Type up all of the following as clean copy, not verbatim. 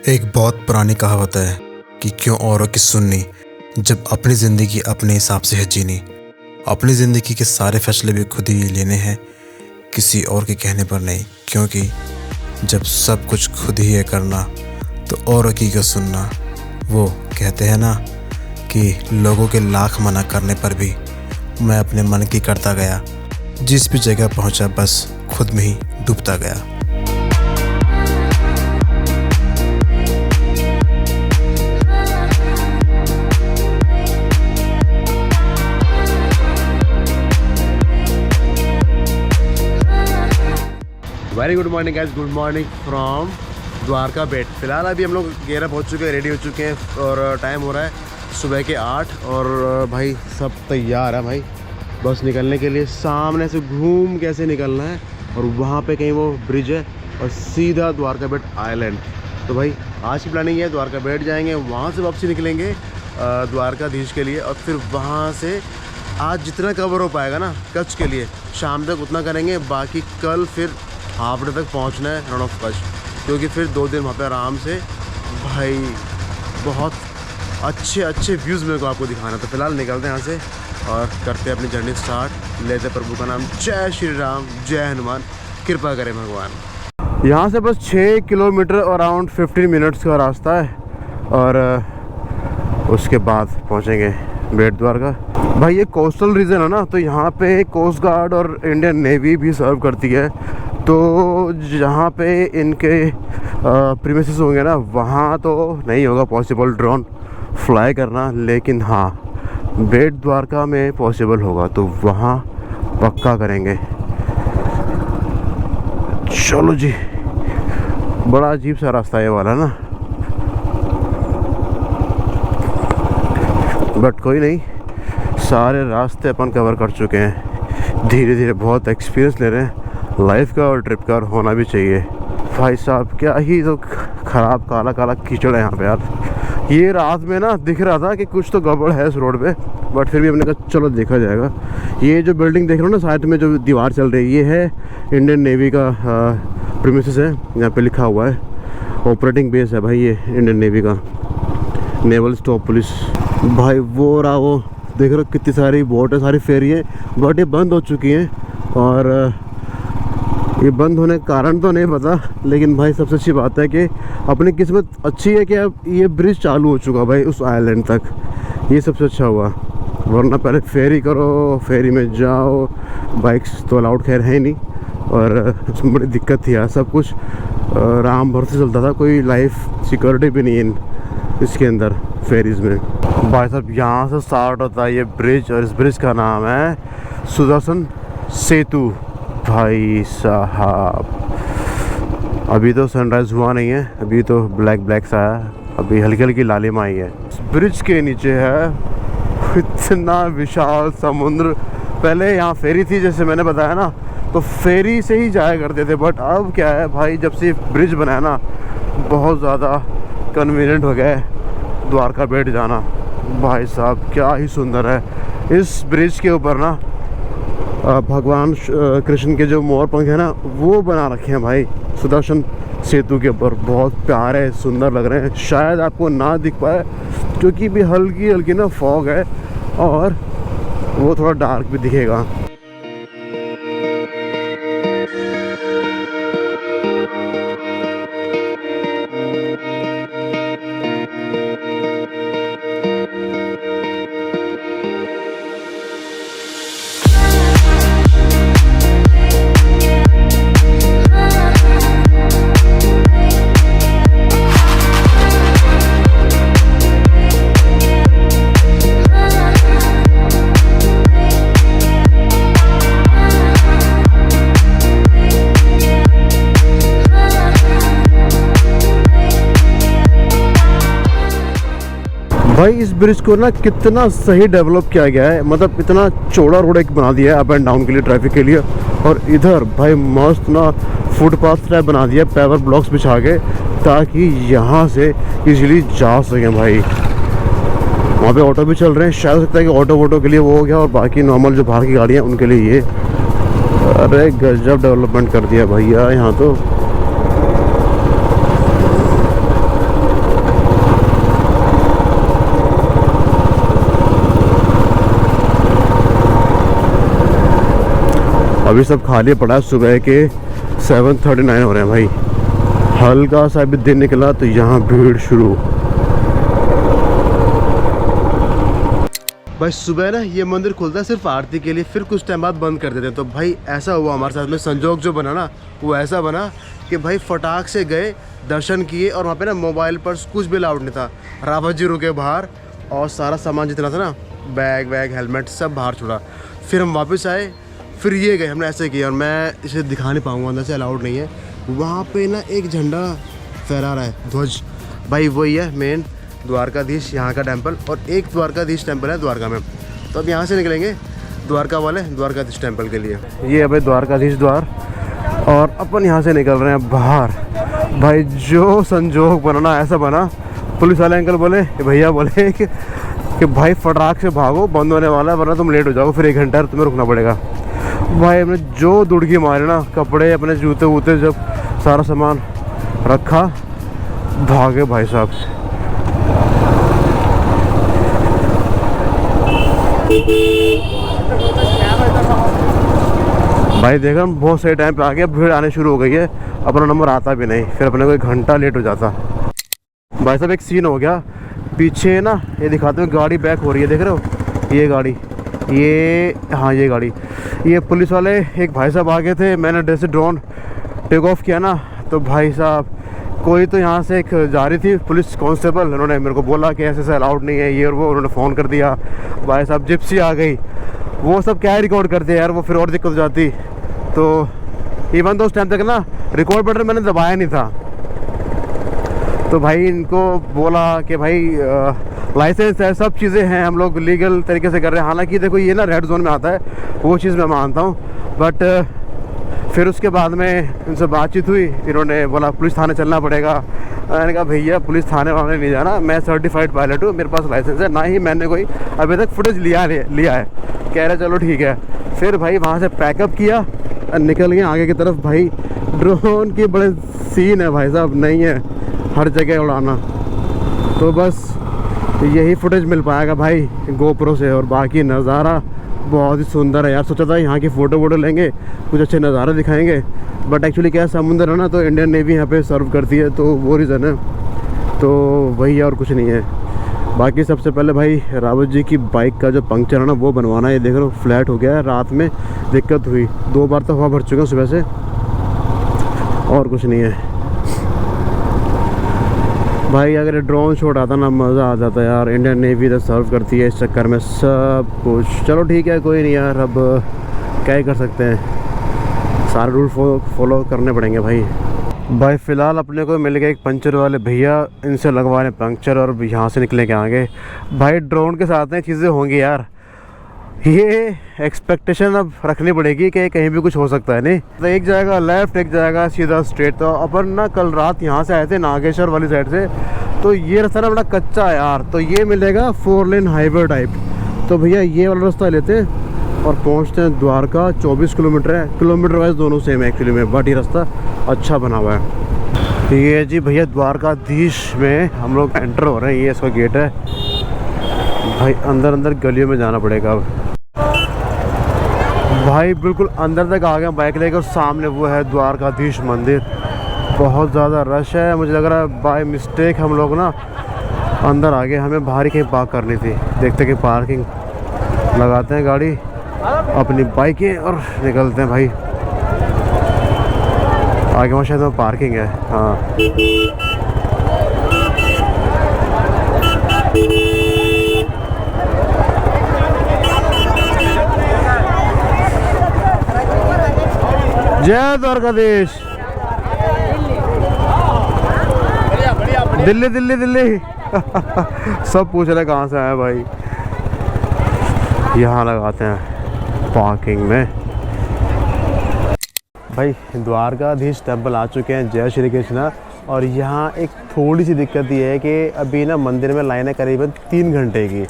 एक बहुत पुरानी कहावत है कि क्यों औरों की सुननी जब अपनी ज़िंदगी अपने हिसाब से है जीनी। अपनी ज़िंदगी के सारे फैसले भी खुद ही लेने हैं, किसी और के कहने पर नहीं। क्योंकि जब सब कुछ खुद ही है करना तो औरों की क्यों सुनना। वो कहते हैं ना कि लोगों के लाख मना करने पर भी मैं अपने मन की करता गया, जिस भी जगह पहुंचा बस खुद में ही डूबता गया। Very good morning guys, good morning from Dwarka Bet. फिलहाल अभी हम लोग गेरा पहुंच चुके हैं, रेडी हो चुके हैं और टाइम हो रहा है सुबह के 8 और भाई सब तैयार है भाई बस निकलने के लिए। सामने से घूम कैसे निकलना है और वहाँ पे कहीं वो ब्रिज है और सीधा द्वारका बेट आइलैंड। तो भाई आज की प्लानिंग है द्वारका बेट जाएंगे, वहाँ से वापसी निकलेंगे द्वारकाधीश के लिए और फिर वहाँ से आज जितना कवर हो पाएगा ना कच्छ के लिए शाम तक उतना करेंगे। बाकी कल फिर हाफ डे तक पहुंचना है रण ऑफ कच्छ, क्योंकि फिर 2 दिन वहाँ पे आराम से भाई बहुत अच्छे व्यूज़ मेरे को आपको दिखाना। तो फिलहाल निकलते हैं यहाँ से और करते हैं अपनी जर्नी स्टार्ट। लेते प्रभु का नाम। जय श्री राम, जय हनुमान, कृपा करें भगवान। यहाँ से बस 6 किलोमीटर अराउंड 15 मिनट्स का रास्ता है और उसके बाद पहुँचेंगे बेट द्वारका। भाई ये कोस्टल रीजन है ना, तो यहाँ पे कोस्ट गार्ड और इंडियन नेवी भी सर्व करती है। तो जहाँ पे इनके प्रीमिसेस होंगे ना वहाँ तो नहीं होगा पॉसिबल ड्रोन फ्लाई करना, लेकिन हाँ बेट द्वारका में पॉसिबल होगा, तो वहाँ पक्का करेंगे। चलो जी, बड़ा अजीब सा रास्ता ये वाला ना, बट कोई नहीं, सारे रास्ते अपन कवर कर चुके हैं। धीरे धीरे बहुत एक्सपीरियंस ले रहे हैं लाइफ का और ट्रिप का, और होना भी चाहिए। भाई साहब क्या ही तो ख़राब काला काला कीचड़ है यहाँ पे यार। ये रात में ना दिख रहा था कि कुछ तो गड़बड़ है इस रोड पे, बट फिर भी हमने कहा चलो देखा जाएगा। ये जो बिल्डिंग देख रहे हो ना साइड में जो दीवार चल रही है, ये है इंडियन नेवी का प्रीमिसेस है। यहाँ पे लिखा हुआ है ऑपरेटिंग बेस है भाई, ये इंडियन नेवी का नेवल स्टॉप पुलिस। भाई वो रहा, वो देख रहे हो कितनी सारी बोट है, सारी फेरी है, बट ये बंद हो चुकी हैं। और ये बंद होने का कारण तो नहीं पता, लेकिन भाई सबसे अच्छी बात है कि अपनी किस्मत अच्छी है कि अब ये ब्रिज चालू हो चुका भाई उस आइलैंड तक। ये सबसे अच्छा हुआ, वरना पहले फेरी करो, फेरी में जाओ, बाइक्स तो अलाउड खैर है नहीं, और उसमें बड़ी दिक्कत थी यार। सब कुछ राम भरोसे चलता था, कोई लाइफ सिक्योरिटी भी नहीं है इसके अंदर फेरीज में। भाई साहब यहाँ से स्टार्ट होता है ये ब्रिज, और इस ब्रिज का नाम है सुदर्शन सेतु। भाई साहब अभी तो सनराइज़ हुआ नहीं है, अभी तो ब्लैक सा है, अभी हल्की हल्की लालिमा आई है। इस ब्रिज के नीचे है इतना विशाल समुद्र। पहले यहाँ फेरी थी जैसे मैंने बताया ना, तो फेरी से ही जाया करते थे, बट अब क्या है भाई, जब से ब्रिज बनाया ना बहुत ज़्यादा कन्वीनियंट हो गया है द्वारका बेट जाना। भाई साहब क्या ही सुंदर है। इस ब्रिज के ऊपर ना भगवान कृष्ण के जो मोर पंख है ना वो बना रखे हैं भाई सुदर्शन सेतु के ऊपर। बहुत प्यारे सुंदर लग रहे हैं। शायद आपको ना दिख पाए क्योंकि भी हल्की हल्की ना फॉग है और वो थोड़ा डार्क भी दिखेगा। भाई इस ब्रिज को ना कितना सही डेवलप किया गया है, मतलब इतना चौड़ा रोड एक बना दिया है अप एंड डाउन के लिए, ट्रैफिक के लिए। और इधर भाई मस्त ना फुटपाथ टाइप बना दिया पेवर ब्लॉक्स बिछा के, ताकि यहाँ से इजीली जा सकें भाई। वहाँ पे ऑटो भी चल रहे हैं, शायद हो सकता है कि ऑटो वोटो के लिए वो हो गया, और बाकी नॉर्मल जो बाहर की गाड़ियाँ उनके लिए ये। अरे गजब डेवलपमेंट कर दिया भैया यहाँ तो। अभी सब खाली पड़ा है, सुबह के 7:39 हो रहे हैं भाई। हल्का सा भी दिन निकला तो यहाँ भीड़ शुरू। भाई सुबह ना ये मंदिर खुलता है सिर्फ आरती के लिए, फिर कुछ टाइम बाद बंद कर देते हैं। तो भाई ऐसा हुआ हमारे साथ में, संजोग जो बना ना वो ऐसा बना कि भाई फटाक से गए, दर्शन किए, और वहाँ पे ना मोबाइल पर कुछ भी अलाउड नहीं था। रावत जी रुके बाहर और सारा सामान जितना था ना, बैग वैग हेलमेट सब बाहर छोड़ा। फिर हम वापस आए, फिर ये गए, हमने ऐसे किया। और मैं इसे दिखा नहीं पाऊँगा, अंदर से अलाउड नहीं है। वहाँ पे ना एक झंडा फहरा रहा है, ध्वज। भाई वही है मेन द्वारकाधीश यहाँ का टेम्पल, और एक द्वारकाधीश टेम्पल है द्वारका में। तो अब यहाँ से निकलेंगे द्वारका वाले द्वारकाधीश टेम्पल के लिए। ये है भाई द्वारकाधीश द्वार, और अपन यहाँ से निकल रहे हैं बाहर। भाई जो संजोग बना ऐसा बना, पुलिस वाले अंकल बोले, भैया बोले कि भाई फटाक से भागो, बंद होने वाला है, वरना तुम लेट हो जाओगे, फिर 1 घंटा तुम्हें रुकना पड़ेगा। भाई हमने जो दुड़की मारे ना, कपड़े अपने जूते वूते जब सारा सामान रखा, भागे भाई साहब। भाई देखा हम बहुत सही टाइम पे आ गए, भीड़ आने शुरू हो गई है, अपना नंबर आता भी नहीं, फिर अपने को 1 घंटा लेट हो जाता। भाई साहब एक सीन हो गया पीछे ना, ये दिखाते हुए गाड़ी बैक हो रही है, देख रहे हो ये गाड़ी, ये हाँ ये गाड़ी, ये पुलिस वाले एक भाई साहब आगे थे। मैंने जैसे ड्रोन टेक ऑफ किया ना, तो भाई साहब कोई तो यहाँ से एक जा रही थी पुलिस कांस्टेबल, उन्होंने मेरे को बोला कि ऐसे अलाउड नहीं है ये और वो, उन्होंने फ़ोन कर दिया। भाई साहब जिप्सी आ गई, वो सब क्या रिकॉर्ड करते यार, वो फिर और दिक्कत हो जाती। तो इवन तो उस टाइम तक ना रिकॉर्ड बटन मैंने दबाया नहीं था। तो भाई इनको बोला कि भाई लाइसेंस है, सब चीज़ें हैं, हम लोग लीगल तरीके से कर रहे हैं। हालांकि देखो ये ना रेड जोन में आता है, वो चीज़ मैं मानता हूँ, बट फिर उसके बाद में इनसे बातचीत हुई, इन्होंने बोला पुलिस थाने चलना पड़ेगा। मैंने कहा भैया पुलिस थाने वाले नहीं जाना, मैं सर्टिफाइड पायलट हूँ, मेरे पास लाइसेंस है, ना ही मैंने कोई अभी तक फुटेज लिया है। कह रहे चलो ठीक है। फिर भाई वहाँ से पैकअप किया और निकल गए आगे की तरफ। भाई ड्रोन के बड़े सीन है भाई साहब, नहीं है हर जगह उड़ाना, तो बस यही फुटेज मिल पाएगा भाई गोप्रो से। और बाकी नज़ारा बहुत ही सुंदर है यार। सोचा था यहाँ की फ़ोटो वोटो लेंगे, कुछ अच्छे नज़ारे दिखाएंगे, बट एक्चुअली क्या है, समुंदर है ना, तो इंडियन नेवी यहाँ पे सर्व करती है, तो वो रीज़न है, तो वही और कुछ नहीं है। बाकी सबसे पहले भाई रावत जी की बाइक का जो पंक्चर है ना, वो बनवाना है। ये देख रहे हो फ्लैट हो गया है, रात में दिक्कत हुई, 2 बार तो हवा भर चुके हैं सुबह से, और कुछ नहीं है भाई। अगर ड्रोन शॉट आता ना, मज़ा आ जाता यार। इंडियन नेवी तो सर्व करती है, इस चक्कर में सब कुछ। चलो ठीक है, कोई नहीं यार, अब क्या ही कर सकते हैं, सारे रूल फॉलो करने पड़ेंगे भाई। भाई फ़िलहाल अपने को मिल गए एक पंचर वाले भैया, इनसे लगवा रहे पंक्चर और यहाँ से निकलेंगे आगे। भाई ड्रोन के साथ में चीज़ें होंगी यार, ये एक्सपेक्टेशन अब रखनी पड़ेगी कि कहीं भी कुछ हो सकता है। नहीं तो एक जाएगा लेफ़्ट, एक जाएगा सीधा स्ट्रेट। तो अपन ना कल रात यहाँ से आए थे नागेश्वर वाली साइड से, तो ये रास्ता ना बड़ा कच्चा है यार, तो ये मिलेगा 4 लेन हाईवे टाइप। तो भैया ये वाला रास्ता लेते हैं और पहुँचते हैं द्वारका। 24 किलोमीटर है, किलोमीटर वाइज दोनों सेम है एक्चुअली में, बट ये रास्ता अच्छा बना हुआ है। ये जी भैया द्वारकाधीश में हम लोग एंटर हो रहे हैं, ये इसका गेट है भाई। अंदर गलियों में जाना पड़ेगा अब भाई। बिल्कुल अंदर तक आ गए बाइक लेकर, सामने वो है द्वारकाधीश मंदिर। बहुत ज़्यादा रश है, मुझे लग रहा है बाय मिस्टेक हम लोग ना अंदर आ गए, हमें बाहर ही कहीं पार्क करनी थी। देखते कि पार्किंग लगाते हैं गाड़ी अपनी बाइकें और निकलते हैं भाई आगे। वहाँ शायद में पार्किंग है, हाँ। जय द्वारकाधीश। दिल्ली दिल्ली दिल्ली सब पूछ रहे कहाँ से आए भाई। यहाँ लगाते हैं पार्किंग में भाई। द्वारकाधीश टेम्पल आ चुके हैं, जय श्री कृष्णा। और यहाँ एक थोड़ी सी दिक्कत ये है कि अभी ना मंदिर में लाइन है करीबन 3 घंटे की,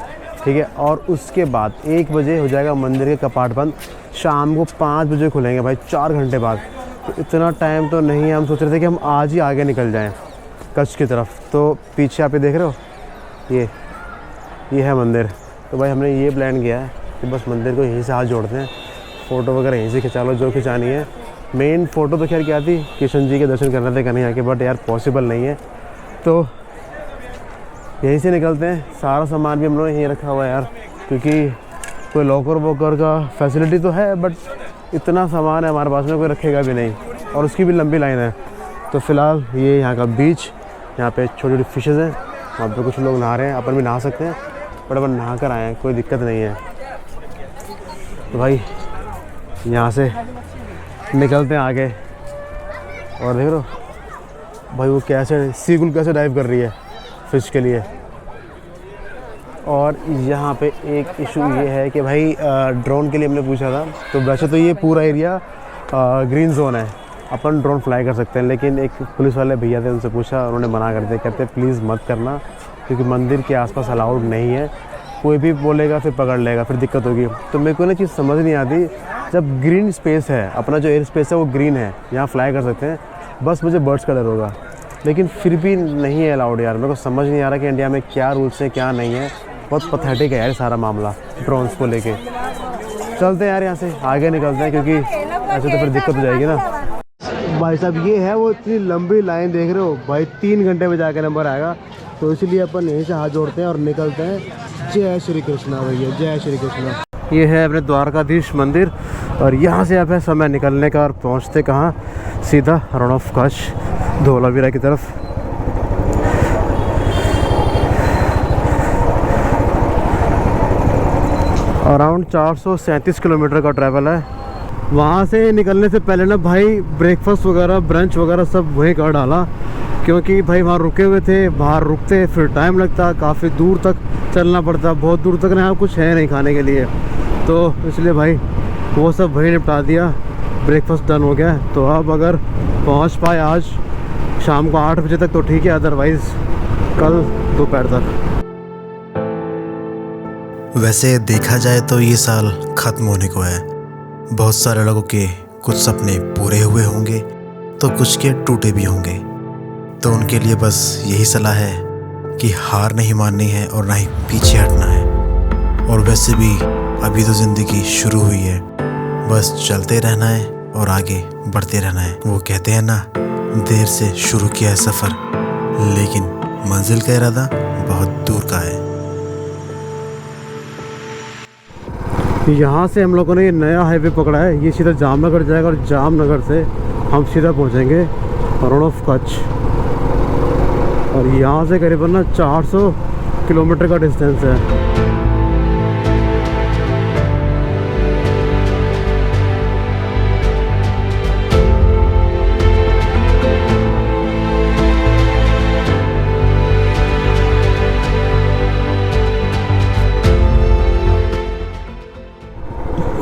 ठीक है। और उसके बाद 1 बजे हो जाएगा मंदिर के कपाट बंद, शाम को 5 बजे खुलेंगे भाई, 4 घंटे बाद। तो इतना टाइम तो नहीं है, हम सोच रहे थे कि हम आज ही आगे निकल जाएं कच्छ की तरफ। तो पीछे आप ये देख रहे हो, ये है मंदिर। तो भाई हमने ये प्लान किया है कि बस मंदिर को यहीं से हाथ जोड़ते हैं, फ़ोटो वगैरह यहीं से खिंचा लो जो खिंचानी है। मेन फ़ोटो तो खैर क्या थी, किशन जी के दर्शन करने थे कन्हैया के, बट यार पॉसिबल नहीं है, तो यहीं से निकलते हैं। सारा सामान भी हम लोग यहीं रखा हुआ है यार, क्योंकि कोई लॉकर वॉकर का फैसिलिटी तो है, बट इतना सामान है हमारे पास में कोई रखेगा भी नहीं, और उसकी भी लंबी लाइन है। तो फ़िलहाल ये यहाँ का बीच, यहाँ पे छोटी छोटी फिशेज़ हैं, वहाँ पे कुछ लोग नहा रहे हैं, अपन भी नहा सकते हैं, बट अपन नहा कर आए हैं, कोई दिक्कत नहीं है। तो भाई यहाँ से निकलते हैं आगे, और देख लो भाई वो कैसे सीगुल कैसे डाइव कर रही है फ़िश के लिए। और यहाँ पे एक इशू ये है कि भाई ड्रोन के लिए हमने पूछा था, तो वैसे तो ये पूरा एरिया ग्रीन जोन है, अपन ड्रोन फ्लाई कर सकते हैं, लेकिन एक पुलिस वाले भैया थे, उनसे पूछा, उन्होंने मना कर दिया, कहते प्लीज़ मत करना, क्योंकि मंदिर के आसपास अलाउड नहीं है, कोई भी बोलेगा फिर पकड़ लेगा, फिर दिक्कत होगी। तो मेरे को ना चीज़ समझ नहीं आती, जब ग्रीन स्पेस है, अपना जो एयर स्पेस है वो ग्रीन है, यहाँ फ्लाई कर सकते हैं, बस मुझे बर्ड्स का डर होगा, लेकिन फिर भी नहीं है अलाउड यार। मेरे को समझ नहीं आ रहा कि इंडिया में क्या रूल्स हैं क्या नहीं है, बहुत पथेटिक है यार सारा मामला ड्रोन्स को लेके। चलते हैं यार यहाँ से आगे निकलते हैं, क्योंकि ऐसे तो फिर दिक्कत हो जाएगी ना। भाई साहब ये है वो इतनी लंबी लाइन देख रहे हो भाई, 3 घंटे में जाके नंबर आएगा, तो इसलिए अपन यहीं से हाथ जोड़ते हैं और निकलते हैं। जय श्री कृष्णा भैया, जय श्री कृष्णा। ये है अपने द्वारकाधीश मंदिर, और यहाँ से अब है समय निकलने का, और पहुँचते कहाँ, सीधा रण ऑफ कच्छ धोलावीरा की तरफ। अराउंड 437 किलोमीटर का ट्रैवल है। वहाँ से निकलने से पहले ना भाई ब्रेकफास्ट वगैरह ब्रंच वगैरह सब वहीं कर डाला, क्योंकि भाई वहाँ रुके हुए थे, बाहर रुकते फिर टाइम लगता, काफ़ी दूर तक चलना पड़ता, बहुत दूर तक यहाँ कुछ है नहीं खाने के लिए, तो इसलिए भाई वो सब वहीं निपटा दिया, ब्रेकफास्ट डन हो गया। तो अब अगर पहुँच पाए आज शाम को 8 बजे तक तो ठीक है, अदरवाइज़ कल दोपहर तक। वैसे देखा जाए तो ये साल ख़त्म होने को है। बहुत सारे लोगों के कुछ सपने पूरे हुए होंगे, तो कुछ के टूटे भी होंगे। तो उनके लिए बस यही सलाह है कि हार नहीं माननी है और ना ही पीछे हटना है। और वैसे भी अभी तो ज़िंदगी शुरू हुई है, बस चलते रहना है और आगे बढ़ते रहना है। वो कहते हैं ना, देर से शुरू किया है सफ़र, लेकिन मंजिल का इरादा बहुत दूर का है। यहाँ से हम लोगों ने ये नया हाईवे पकड़ा है, ये सीधा जामनगर जाएगा, और जामनगर से हम सीधा पहुँचेंगे रण ऑफ कच्छ। और यहाँ से करीबन ना 400 किलोमीटर का डिस्टेंस है।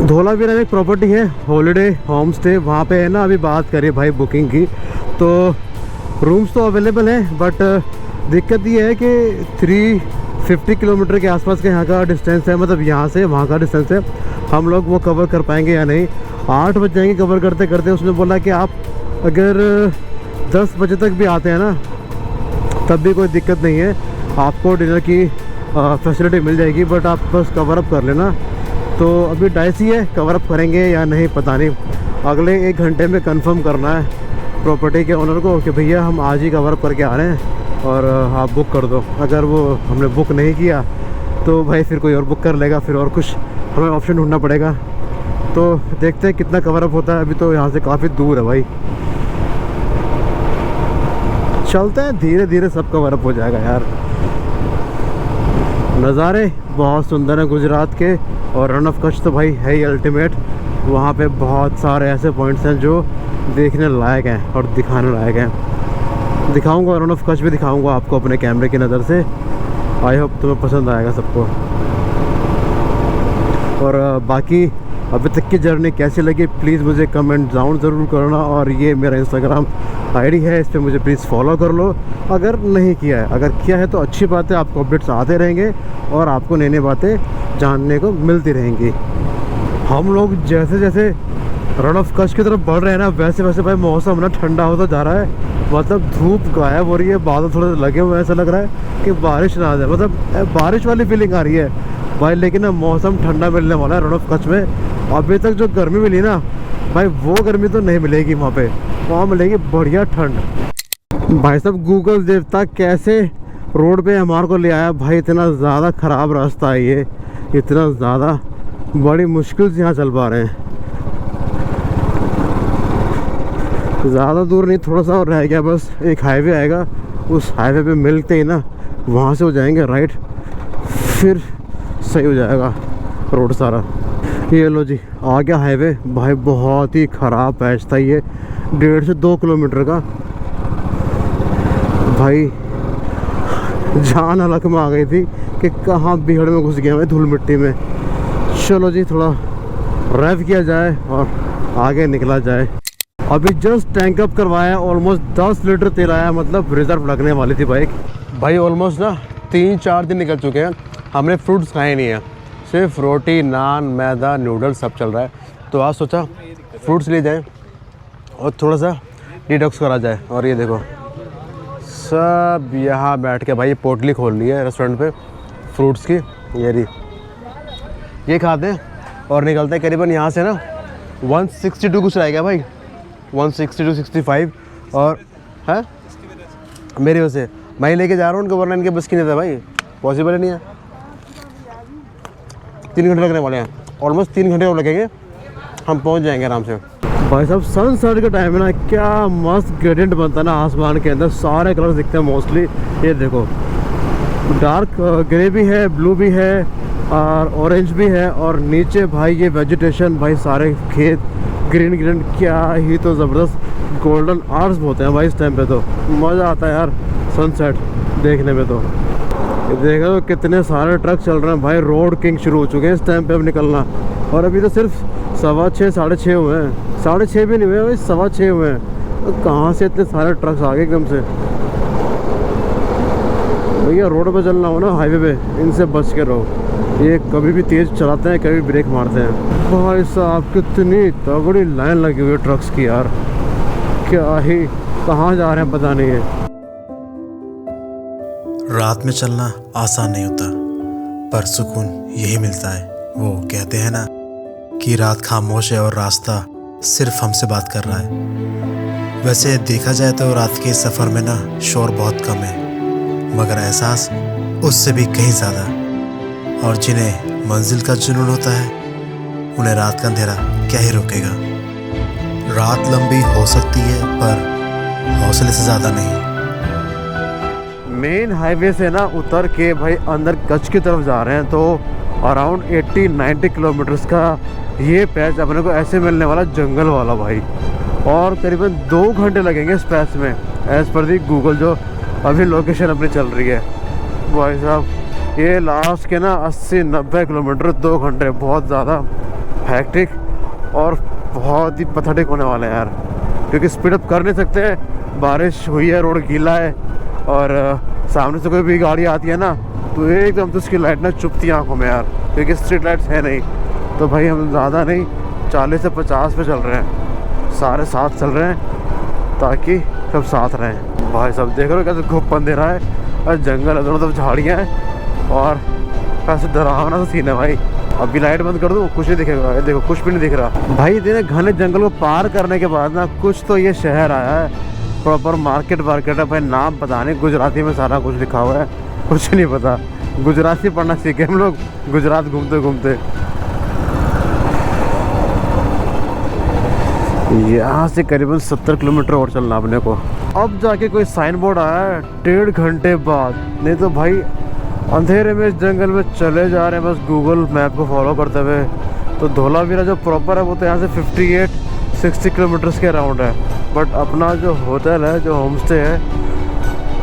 धोलावीरा में एक प्रॉपर्टी है हॉलीडे होम स्टे, वहाँ पे है ना, अभी बात करें भाई बुकिंग की, तो रूम्स तो अवेलेबल हैं, बट दिक्कत ये है कि 350 किलोमीटर के आसपास का यहाँ का डिस्टेंस है, मतलब यहाँ से वहाँ का डिस्टेंस है। हम लोग वो कवर कर पाएंगे या नहीं, 8 बज जाएंगे कवर करते करते। उसने बोला कि आप अगर 10 बजे तक भी आते हैं ना, तब भी कोई दिक्कत नहीं है, आपको डिनर की फैसिलिटी मिल जाएगी, बट आप बस कवर अप कर लेना। तो अभी डाइसी है, कवर अप करेंगे या नहीं पता नहीं, अगले 1 घंटे में कंफर्म करना है प्रॉपर्टी के ओनर को कि भैया हम आज ही कवर अप करके आ रहे हैं और आप बुक कर दो। अगर वो हमने बुक नहीं किया तो भाई फिर कोई और बुक कर लेगा, फिर और कुछ हमें ऑप्शन ढूंढना पड़ेगा। तो देखते हैं कितना कवर अप होता है, अभी तो यहाँ से काफ़ी दूर है भाई। चलते हैं, धीरे धीरे सब कवर अप हो जाएगा यार। नज़ारे बहुत सुंदर है गुजरात के, और रण ऑफ कच्छ तो भाई है ही अल्टीमेट। वहाँ पे बहुत सारे ऐसे पॉइंट्स हैं जो देखने लायक हैं और दिखाने लायक हैं। दिखाऊंगा, रण ऑफ कच्छ भी दिखाऊंगा आपको अपने कैमरे की नज़र से। आई होप तुम्हें पसंद आएगा सबको। और बाकी अभी तक की जर्नी कैसी लगी प्लीज़ मुझे कमेंट डाउन ज़रूर करना। और ये मेरा इंस्टाग्राम आईडी है, इस पर मुझे प्लीज़ फॉलो कर लो अगर नहीं किया है। अगर किया है तो अच्छी बात है, आपको अपडेट्स आते रहेंगे और आपको नई नई बातें जानने को मिलती रहेंगी। हम लोग जैसे जैसे रण ऑफ कच्छ की तरफ बढ़ रहे हैं ना, वैसे वैसे भाई मौसम ना ठंडा होता जा रहा है। मतलब धूप गायब हो रही है, बादल थोड़े लगे हुए हैं, ऐसा लग रहा है कि बारिश ना आ जाए, मतलब बारिश वाली फीलिंग आ रही है भाई। लेकिन ना मौसम ठंडा मिलने वाला है रण ऑफ कच्छ में, अभी तक जो गर्मी मिली ना भाई, वो गर्मी तो नहीं मिलेगी वहाँ पे। वहाँ मिलेगी बढ़िया ठंड। भाई साहब गूगल देवता कैसे रोड पे हमारे को ले आया भाई। इतना ज़्यादा ख़राब रास्ता है ये, इतना ज़्यादा, बड़ी मुश्किल से यहाँ चल पा रहे हैं। ज़्यादा दूर नहीं, थोड़ा सा और रह गया बस। एक हाईवे आएगा, उस हाईवे पे मिलते ही ना वहाँ से हो जाएंगे राइट, फिर सही हो जाएगा रोड सारा। ये लो जी आ गया हाईवे भाई। बहुत ही ख़राब पैच था ये, 1.5 से 2 किलोमीटर का भाई। जान हलक में आ गई थी कि कहाँ भीड़ में घुस गया मैं, धूल मिट्टी में। चलो जी थोड़ा रैव किया जाए और आगे निकला जाए। अभी जस्ट टैंक अप करवाया, ऑलमोस्ट 10 लीटर तेल आया, मतलब रिजर्व लगने वाली थी बाइक भाई। ऑलमोस्ट ना 3-4 दिन निकल चुके हैं, हमने फ्रूट्स खाए नहीं हैं, सिर्फ रोटी, नान, मैदा, नूडल्स सब चल रहा है। तो आज सोचा फ्रूट्स ले जाएं और थोड़ा सा डिटॉक्स करा जाए। और ये देखो सब यहाँ बैठ के भाई पोटली खोल ली है रेस्टोरेंट पे फ्रूट्स की। ये खाते हैं और निकलते हैं करीबन यहाँ से ना 162 कुछ रह गया भाई, 162-65। और है मेरी वजह से मैं लेके जा रहा हूँ उनको, वरना इनके बस की नहीं था भाई, पॉसिबल ही नहीं है। 3 घंटे लगने वाले हैं, ऑलमोस्ट 3 घंटे और लगेंगे, हम पहुँच जाएंगे आराम से। भाई साहब सनसेट का टाइम है ना, क्या मस्त ग्रेडियंट बनता है ना आसमान के अंदर, सारे कलर दिखते हैं मोस्टली। ये देखो डार्क ग्रे भी है, ब्लू भी है और ऑरेंज भी है, और नीचे भाई ये वेजिटेशन भाई, सारे खेत ग्रीन ग्रीन, क्या ही तो ज़बरदस्त गोल्डन आवर्स होते हैं भाई इस टाइम पे। तो मज़ा आता है यार सनसेट देखने में। तो देख रहे हो कितने सारे ट्रक चल रहे हैं भाई, रोड किंग शुरू हो चुके हैं इस टाइम पे अब निकलना। और अभी तो सिर्फ 6:15 6:30 हुए हैं, 6:30 भी नहीं हुए भाई, 6:15 हुए हैं। तो कहाँ से इतने सारे ट्रक्स आ गए एकदम से। भैया रोड पे चलना हो ना हाईवे पे, इनसे बच के रहो, ये कभी भी तेज़ चलाते हैं, कभी ब्रेक मारते हैं। भाई साहब कितनी तगड़ी लाइन लगी हुई है ट्रक्स की यार, क्या ही कहाँ जा रहे हैं पता नहीं है। रात में चलना आसान नहीं होता, पर सुकून यही मिलता है। वो कहते हैं ना कि रात खामोश है और रास्ता सिर्फ हमसे बात कर रहा है। वैसे देखा जाए तो रात के सफ़र में ना शोर बहुत कम है, मगर एहसास उससे भी कहीं ज़्यादा। और जिन्हें मंजिल का जुनून होता है, उन्हें रात का अंधेरा क्या ही रोकेगा। रात लंबी हो सकती है, पर हौसले से ज़्यादा नहीं। मेन हाईवे से ना उतर के भाई अंदर कच्छ की तरफ जा रहे हैं, तो अराउंड 80-90 किलोमीटर्स का ये पैच अपने को ऐसे मिलने वाला, जंगल वाला भाई। और करीबन 2 घंटे लगेंगे इस पैच में, एज़ पर दी गूगल जो अभी लोकेशन अपनी चल रही है। भाई साहब ये लास्ट के ना 80-90 किलोमीटर 2 घंटे, बहुत ज़्यादा हैक्टिक और बहुत ही पथेटिक होने वाले हैं यार, क्योंकि स्पीड अप कर नहीं सकते, बारिश हुई है, रोड गीला है, और सामने से कोई भी गाड़ी आती है ना तो एकदम तो उसकी लाइट ना चुभती है आंखों में यार, क्योंकि स्ट्रीट लाइट्स है नहीं। तो भाई हम ज़्यादा नहीं 40 से 50 पे चल रहे हैं, सारे साथ चल रहे हैं ताकि सब साथ रहें। भाई सब देख रहे हो कैसे घुप्पन दे रहा है, और जंगल है, दोनों तरफ झाड़ियाँ हैं, और कैसे डरावना सा सीन है भाई। अभी लाइट बंद कर दूँ कुछ नहीं दिखेगा, देखो कुछ भी नहीं दिख रहा भाई। इतने घने जंगल को पार करने के बाद ना कुछ तो ये शहर आया है, प्रॉपर मार्केट है भाई। नाम पता नहीं, गुजराती में सारा कुछ लिखा हुआ है, कुछ नहीं पता। गुजराती पढ़ना सीखे हम लोग गुजरात घूमते घूमते। यहाँ से करीबन 70 किलोमीटर और चलना अपने को। अब जाके कोई साइन बोर्ड आया है 1.5 घंटे बाद, नहीं तो भाई अंधेरे में इस जंगल में चले जा रहे हैं बस गूगल मैप को फॉलो करते हुए। तो धोलावीरा जो प्रॉपर है वो तो यहाँ से 58-60 किलोमीटर्स के अराउंड है, बट अपना जो होटल है, जो होम स्टे है,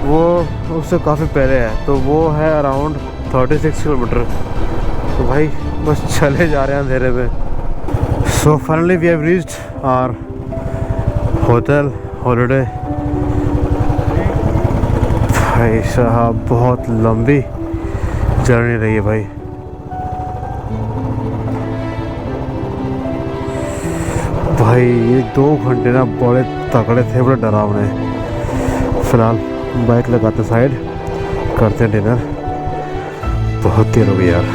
वो उससे काफ़ी पहले है, तो वो है अराउंड 36 किलोमीटर। तो भाई बस चले जा रहे हैं अंधेरे में। So finally we have reached our hotel holiday. भाई साहब बहुत लंबी जर्नी रही है भाई। भाई ये 2 घंटे ना बड़े तगड़े थे, बड़े डरावने। फिलहाल बाइक लगाते साइड, करते डिनर, बहुत देर हो गई यार।